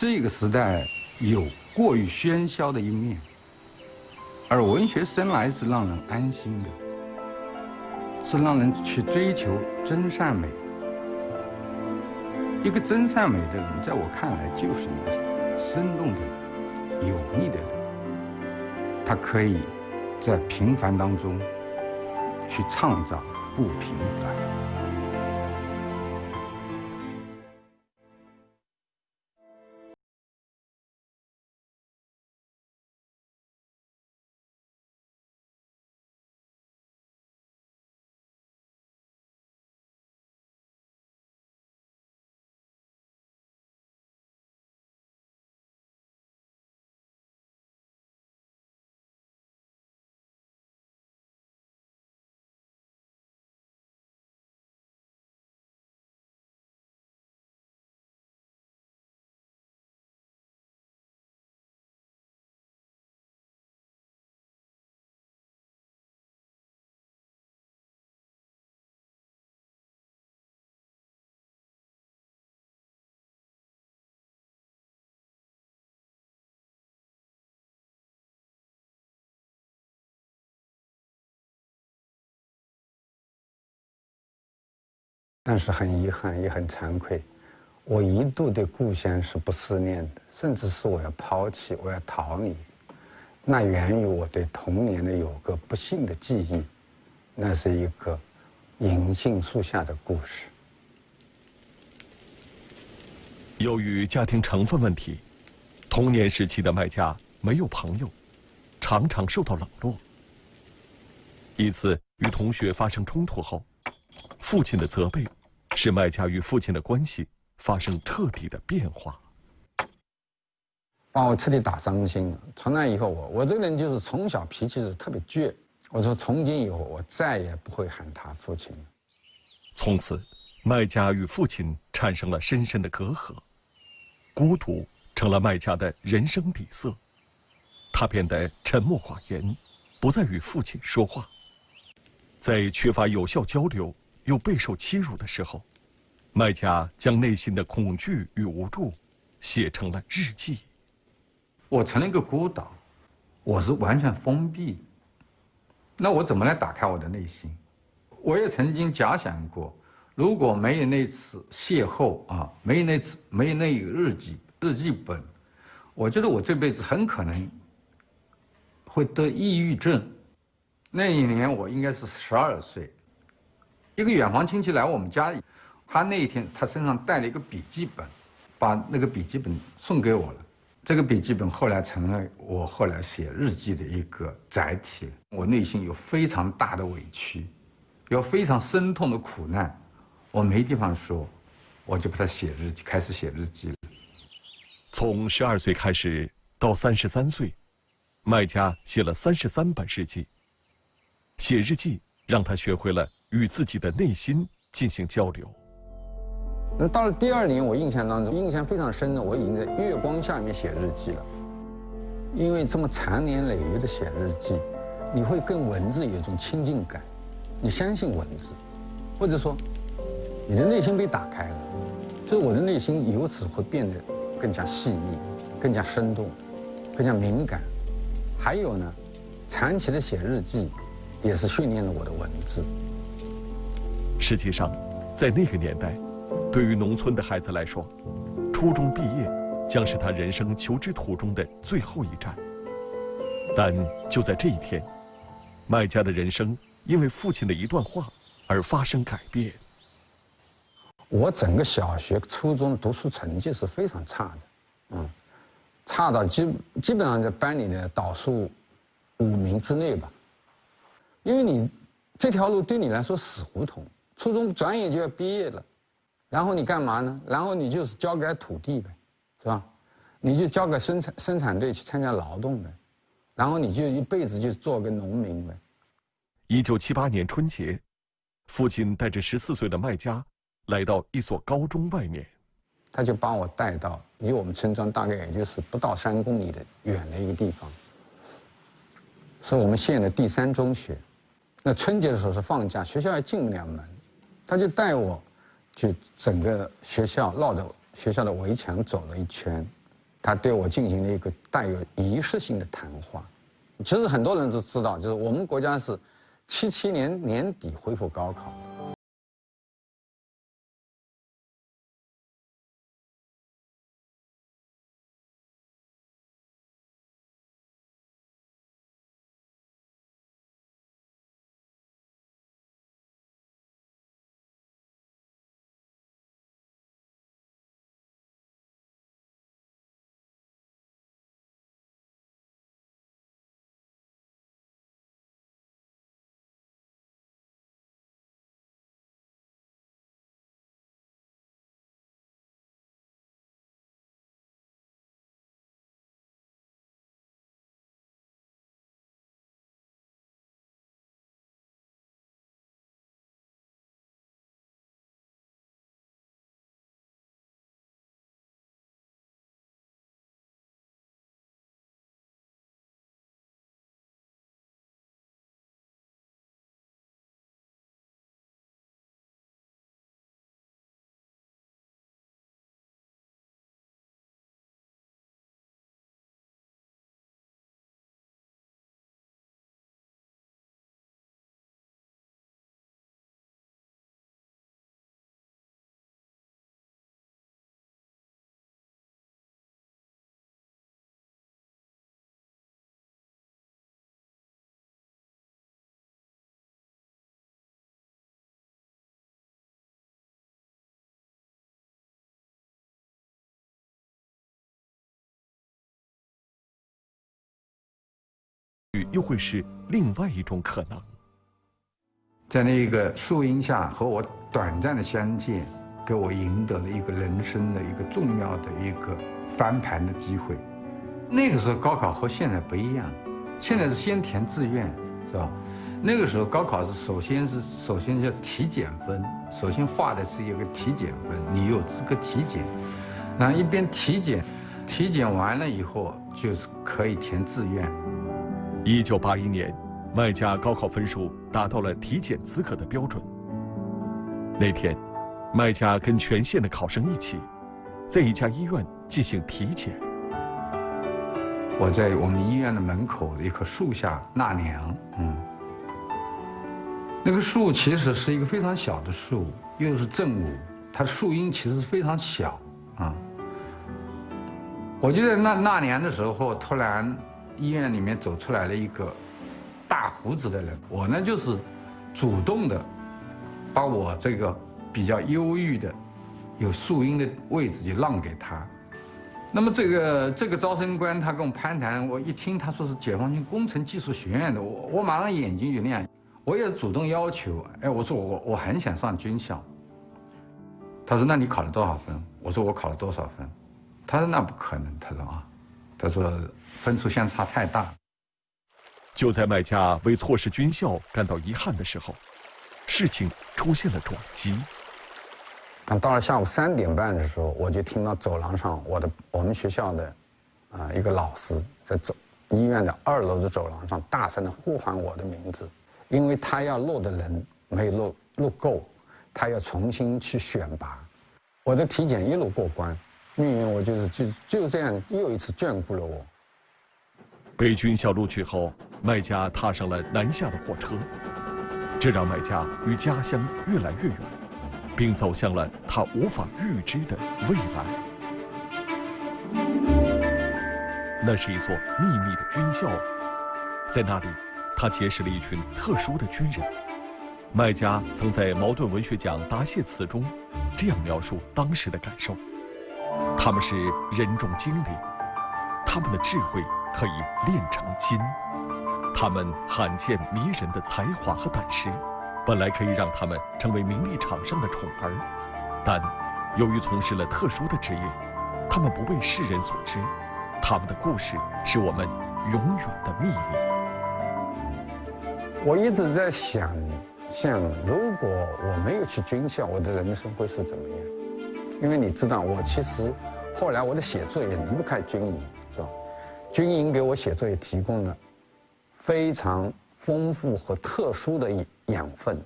这个时代有过于喧嚣的一面，而文学生来是让人安心的，是让人去追求真善美。一个真善美的人，在我看来就是一个生动的人，有力的人。他可以在平凡当中去创造不平凡。但是很遗憾，也很惭愧，我一度对故乡是不思念的，甚至是我要抛弃，我要逃离。那源于我对童年的有个不幸的记忆，那是一个银杏树下的故事。由于家庭成分问题，童年时期的麦家没有朋友，常常受到冷落。一次与同学发生冲突后，父亲的责备使麦家与父亲的关系发生彻底的变化，把我彻底打伤心了。从那以后，我这个人就是从小脾气是特别倔。我说从今以后，我再也不会喊他父亲了。从此，麦家与父亲产生了深深的隔阂，孤独成了麦家的人生底色。他变得沉默寡言，不再与父亲说话。在缺乏有效交流又备受欺辱的时候，麦家将内心的恐惧与无助写成了日记。我成了一个孤岛，我是完全封闭。那我怎么来打开我的内心？我也曾经假想过，如果没有那次邂逅啊，没有那个日记本，我觉得我这辈子很可能会得抑郁症。那一年我应该是12岁，一个远房亲戚来我们家里，他那一天他身上带了一个笔记本，把那个笔记本送给我了。这个笔记本后来成了我后来写日记的一个载体。我内心有非常大的委屈，有非常深痛的苦难，我没地方说，我就把它写日记，开始写日记了。从12岁开始到33岁，麦家写了33本日记。写日记让他学会了与自己的内心进行交流。那到了第2年，我印象非常深的，我已经在月光下面写日记了。因为这么长年累月的写日记，你会跟文字有一种亲近感，你相信文字，或者说你的内心被打开了，所以我的内心由此会变得更加细腻，更加生动，更加敏感。还有呢，长期的写日记也是训练了我的文字。实际上，在那个年代，对于农村的孩子来说，初中毕业将是他人生求知途中的最后一站。但就在这一天，麦家的人生因为父亲的一段话而发生改变。我整个小学、初中读书成绩是非常差的，差到基本上在班里的倒数5名之内吧。因为你这条路对你来说死胡同，初中转眼就要毕业了，然后你干嘛呢？然后你就是交给土地呗，是吧？你就交给生产队去参加劳动呗，然后你就一辈子就做个农民呗。1978年春节，父亲带着14岁的麦家来到一所高中外面，他就把我带到离我们村庄大概也就是不到3公里的远的一个地方，是我们县的第3中学。那春节的时候是放假，学校也进不了门，他就带我，就整个学校绕着学校的围墙走了一圈，他对我进行了一个带有仪式性的谈话。其实很多人都知道，就是我们国家是77年年底恢复高考的。又会是另外一种可能。在那个树荫下和我短暂的相见，给我赢得了一个人生的一个重要的一个翻盘的机会。那个时候高考和现在不一样，现在是先填志愿，是吧？那个时候高考是首先叫体检分，首先画的是一个体检分，你有资格体检，然后一边体检完了以后就是可以填志愿。1981年，麦家高考分数达到了体检资格的标准。那天，麦家跟全县的考生一起，在一家医院进行体检。我在我们医院的门口的一棵树下纳凉，那个树其实是一个非常小的树，又是正午，它的树荫其实是非常小啊。我就在纳凉的时候，突然医院里面走出来了一个大胡子的人，我呢就是主动的把我这个比较忧郁的有树荫的位置就让给他。那么这个招生官他跟我攀谈，我一听他说是解放军工程技术学院的，我马上眼睛就亮。我也主动要求，我说我很想上军校。他说那你考了多少分？我说我考了多少分？他说那不可能，他说分数相差太大。就在麦家为错失军校感到遗憾的时候，事情出现了转机。到了下午3点半的时候，我就听到走廊上我们学校的一个老师在医院的2楼的走廊上大声的呼喊我的名字，因为他要录的人没有录够，他要重新去选拔。我的体检一路过关，命运我就这样又一次眷顾了我。被军校录取后，麦家踏上了南下的火车，这让麦家与家乡越来越远，并走向了他无法预知的未来。那是一座秘密的军校，在那里，他结识了一群特殊的军人。麦家曾在茅盾文学奖答谢词中这样描述当时的感受：他们是人中精灵，他们的智慧可以炼成金，他们罕见迷人的才华和胆识，本来可以让他们成为名利场上的宠儿，但由于从事了特殊的职业，他们不被世人所知，他们的故事是我们永远的秘密。我一直在想，如果我没有去军校，我的人生会是怎么样？因为你知道，我其实后来我的写作也离不开军营，是吧？军营给我写作也提供了非常丰富和特殊的养分，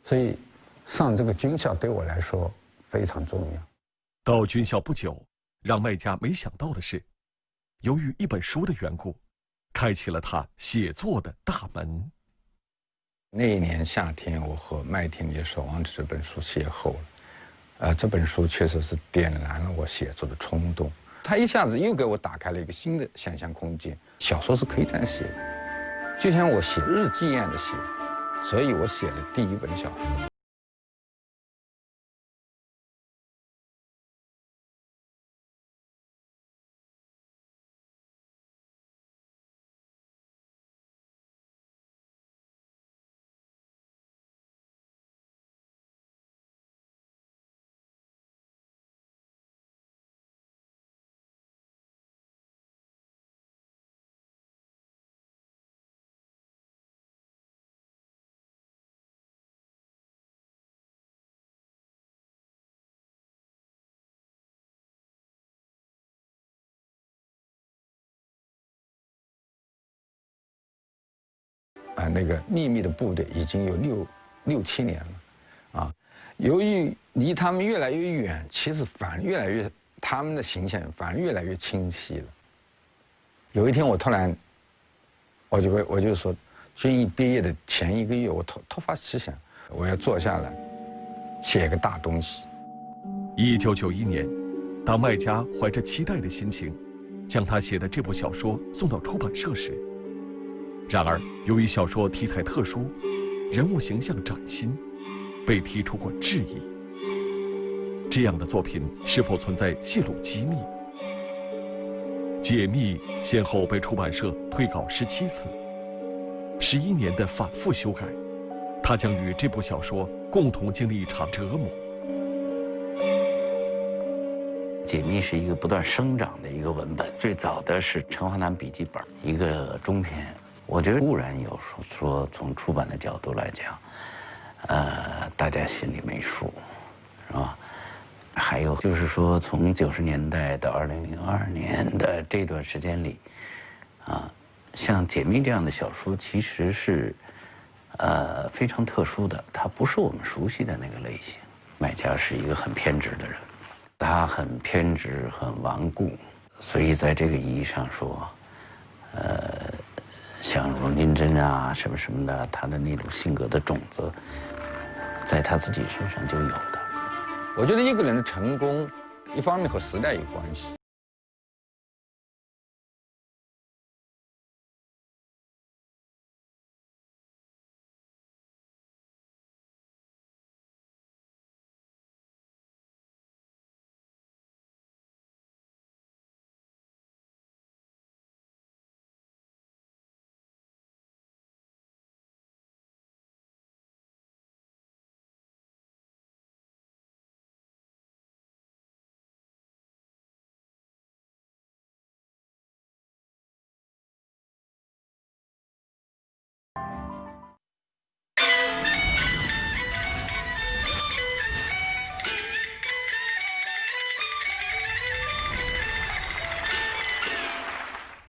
所以上这个军校对我来说非常重要。到军校不久，让麦家没想到的是，由于一本书的缘故，开启了他写作的大门。那一年夏天，我和麦田里的守望者这本书邂逅了，这本书确实是点燃了我写作的冲动，它一下子又给我打开了一个新的想象空间。小说是可以这样写的，就像我写日记一样的写，所以我写了第一本小说。那个秘密的部队已经有六七年了，由于离他们越来越远，其实反而越来越他们的形象反而越来越清晰了。有一天我突然，我就说，军艺毕业的前1个月，我突发奇想，我要坐下来写个大东西。1991年，当麦家怀着期待的心情，将他写的这部小说送到出版社时，然而由于小说题材特殊，人物形象崭新，被提出过质疑。这样的作品是否存在泄露机密？解密先后被出版社退稿17次，11年的反复修改，他将与这部小说共同经历一场折磨。解密是一个不断生长的一个文本，最早的是陈华南笔记本，一个中篇。我觉得固然有说从出版的角度来讲，大家心里没数，是吧？还有就是说，从90年代到2002年的这段时间里，像解密这样的小说其实是非常特殊的，它不是我们熟悉的那个类型。麦家是一个很偏执的人，他很偏执、很顽固，所以在这个意义上说，像荣金珍啊什么什么的，他的那种性格的种子，在他自己身上就有的。我觉得一个人的成功，一方面和时代有关系，